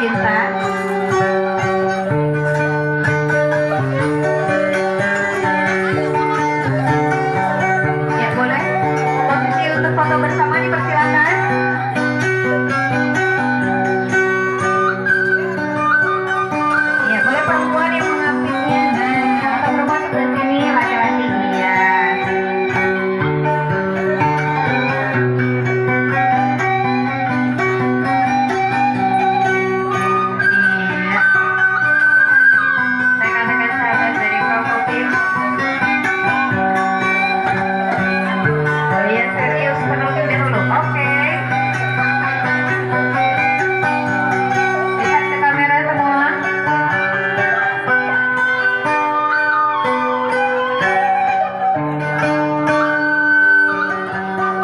cinta. Ya boleh. Posisi untuk foto bersama dipersilakan. Ya boleh perempuan yang mengapitnya. Nah, atau perempuan sebelah sini, laki-laki iya. Rekan-rekan sahabat dari Prokopim. Oh iya, serius penutup dulu. Oke. Lihat ke kamera semua.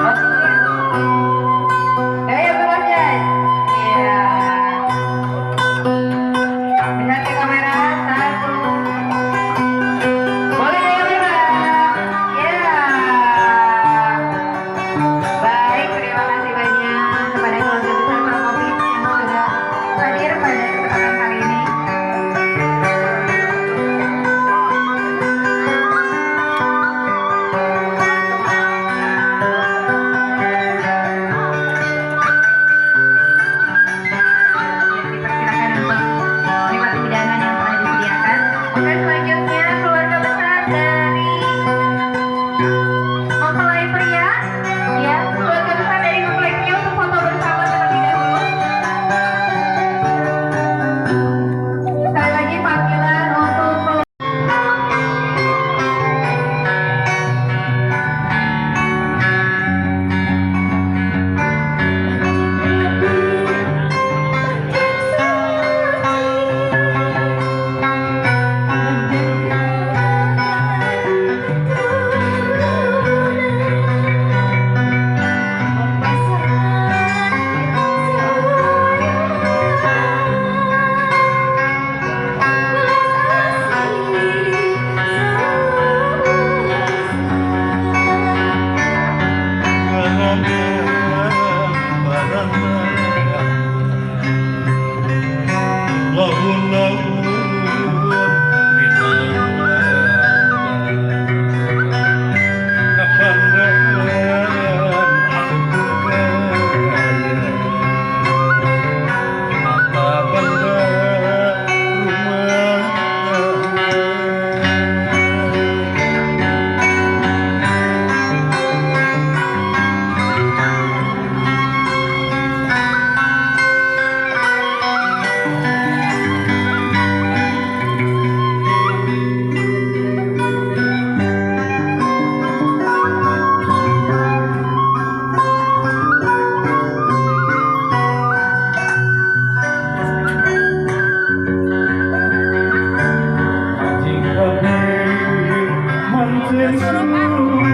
Oke. Gaya berwajah. Iya. Lihat ke kamera. Satu. Boleh gaya bebas. Ya. Baik, terima kasih banyak kepada keluarga besar Prokopim yang sudah hadir pada kesempatan kali ini. Dipersilakan untuk menikmati hidangan yang telah disediakan. Oke, selanjutnya keluarga besar dari mempelai pria. Ya, keluarga besar dari mempelainya untuk foto bersama terlebih dahulu. Sekali lagi panggilan untuk Jika mantin